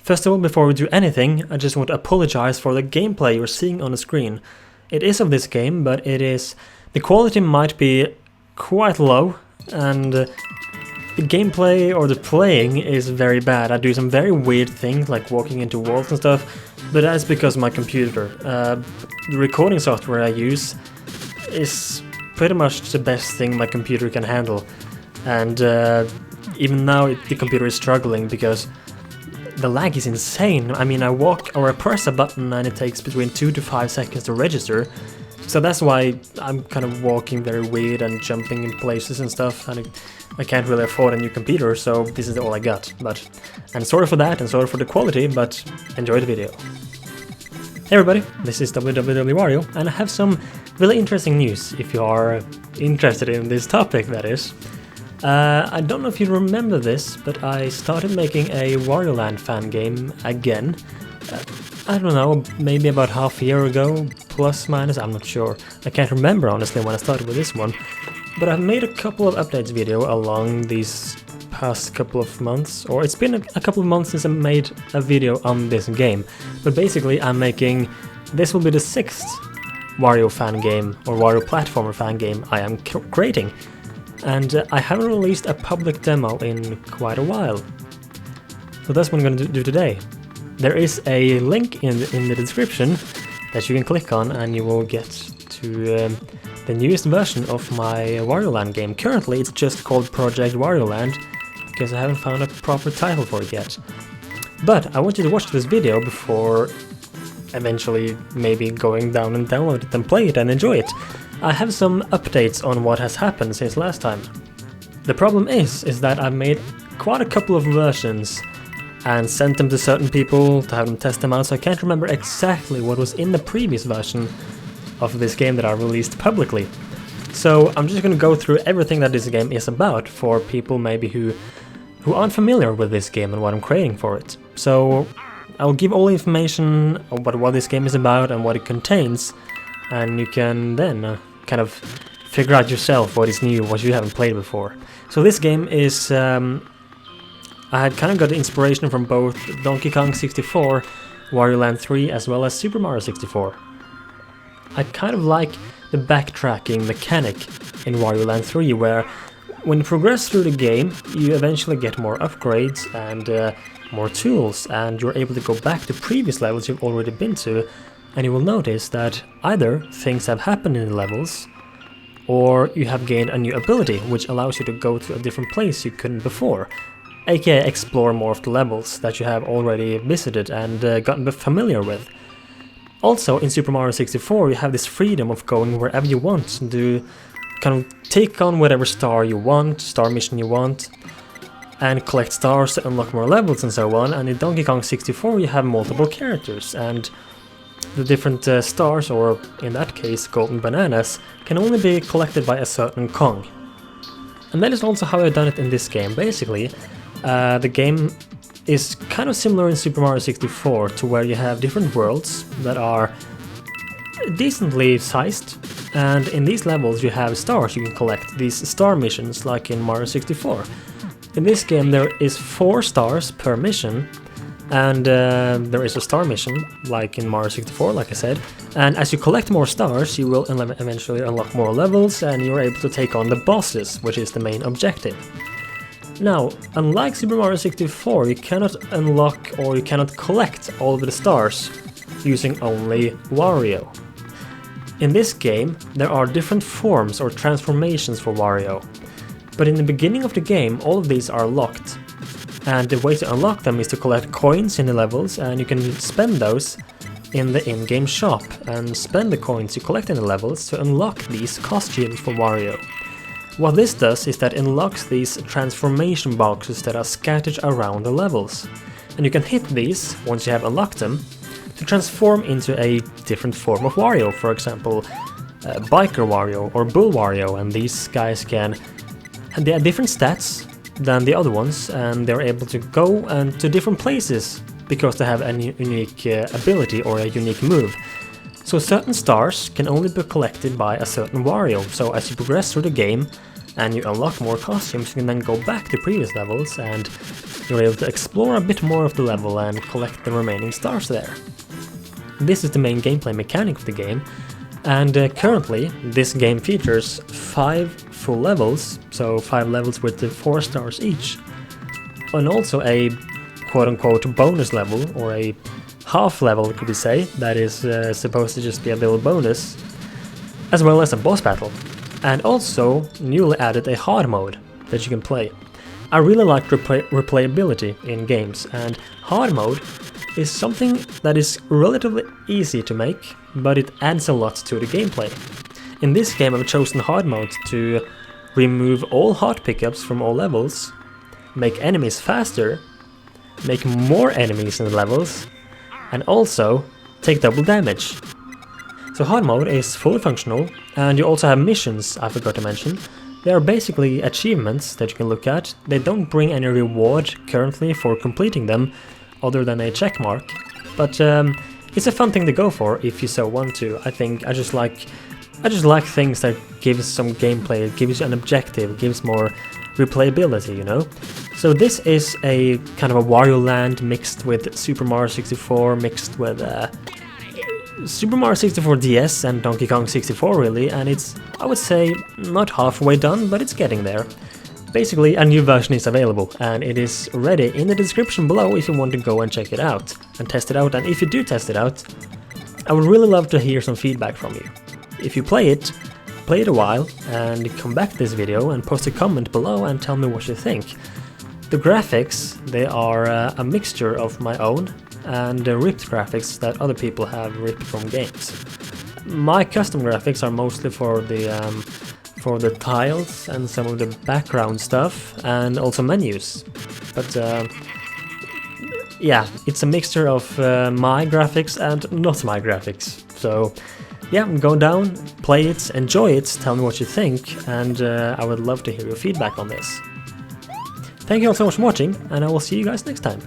First of all, before we do anything, I just want to apologize for the gameplay you're seeing on the screen. It is of this game, but the quality might be quite low, and the gameplay or the playing is very bad. I do some very weird things, like walking into walls and stuff, but that's because of my computer. The recording software I use is pretty much the best thing my computer can handle, and even now the computer is struggling because the lag is insane. I mean, I walk or I press a button and it takes between 2 to 5 seconds to register. So that's why I'm kind of walking very weird and jumping in places and stuff, and I can't really afford a new computer, so this is all I got. And sorry for that, and sorry for the quality, but enjoy the video. Hey everybody, this is WARIO, and I have some really interesting news, if you are interested in this topic, that is. I don't know if you remember this, but I started making a Wario Land fan game again. I don't know, maybe about half a year ago, plus minus, I'm not sure. I can't remember honestly when I started with this one. But I've made a couple of updates video along these past couple of months, or it's been a couple of months since I made a video on this game. But basically this will be the 6th Wario fan game, or Wario platformer fan game I am creating. And I haven't released a public demo in quite a while. So that's what I'm going to do today. There is a link in the description that you can click on and you will get to the newest version of my Wario Land game. Currently it's just called Project Wario Land because I haven't found a proper title for it yet. But I want you to watch this video before eventually maybe going down and download it and play it and enjoy it. I have some updates on what has happened since last time. The problem is that I've made quite a couple of versions and sent them to certain people to have them test them out, so I can't remember exactly what was in the previous version of this game that I released publicly. So I'm just going to go through everything that this game is about for people maybe who aren't familiar with this game and what I'm creating for it. So I'll give all the information about what this game is about and what it contains, and you can then kind of figure out yourself what is new, what you haven't played before. So this game is, I had kind of got the inspiration from both Donkey Kong 64, Wario Land 3, as well as Super Mario 64. I kind of like the backtracking mechanic in Wario Land 3, where when you progress through the game, you eventually get more upgrades and more tools, and you're able to go back to previous levels you've already been to. And you will notice that either things have happened in the levels, or you have gained a new ability, which allows you to go to a different place you couldn't before, aka explore more of the levels that you have already visited and gotten familiar with. Also, in Super Mario 64, you have this freedom of going wherever you want, to kind of take on whatever star you want, star mission you want, and collect stars to unlock more levels and so on. And in Donkey Kong 64, you have multiple characters, and the different stars, or in that case golden bananas, can only be collected by a certain Kong. And that is also how I've done it in this game. Basically, the game is kind of similar in Super Mario 64, to where you have different worlds that are decently sized, and in these levels you have stars you can collect, these star missions like in Mario 64. In this game there is 4 stars per mission, and there is a star mission, like in Mario 64, like I said, and as you collect more stars, you will eventually unlock more levels, and you're able to take on the bosses, which is the main objective. Now, unlike Super Mario 64, you cannot unlock or you cannot collect all of the stars using only Wario. In this game, there are different forms or transformations for Wario, but in the beginning of the game, all of these are locked. And the way to unlock them is to collect coins in the levels, and you can spend those in the in-game shop and spend the coins you collect in the levels to unlock these costumes for Wario. What this does is that it unlocks these transformation boxes that are scattered around the levels. And you can hit these, once you have unlocked them, to transform into a different form of Wario, for example, Biker Wario or Bull Wario, and these guys they have different stats than the other ones, and they're able to go to different places because they have a unique ability or a unique move. So certain stars can only be collected by a certain Wario, so as you progress through the game, and you unlock more costumes, you can then go back to previous levels and you're able to explore a bit more of the level and collect the remaining stars there. This is the main gameplay mechanic of the game, and currently this game features 5 full levels, so 5 levels with the 4 stars each, and also a quote-unquote bonus level, or a half level could we say, that is supposed to just be a little bonus, as well as a boss battle, and also newly added a hard mode that you can play. I really like replayability in games, and hard mode is something that is relatively easy to make, but it adds a lot to the gameplay. In this game I've chosen hard mode to remove all heart pickups from all levels, make enemies faster, make more enemies in the levels, and also take double damage. So hard mode is fully functional, and you also have missions I forgot to mention. They are basically achievements that you can look at. They don't bring any reward currently for completing them, other than a check mark, but it's a fun thing to go for if you so want to. I just like things that gives some gameplay, it gives you an objective, it gives more replayability, you know? So this is a kind of a Wario Land mixed with Super Mario 64, mixed with Super Mario 64 DS and Donkey Kong 64 really, and it's, I would say, not halfway done, but it's getting there. Basically, a new version is available, and it is ready in the description below if you want to go and check it out, and test it out, and if you do test it out, I would really love to hear some feedback from you. If you play it a while, and come back to this video and post a comment below and tell me what you think. The graphics, they are a mixture of my own and ripped graphics that other people have ripped from games. My custom graphics are mostly for the tiles and some of the background stuff, and also menus. But yeah, it's a mixture of my graphics and not my graphics. So yeah, go down, play it, enjoy it, tell me what you think, and I would love to hear your feedback on this. Thank you all so much for watching, and I will see you guys next time.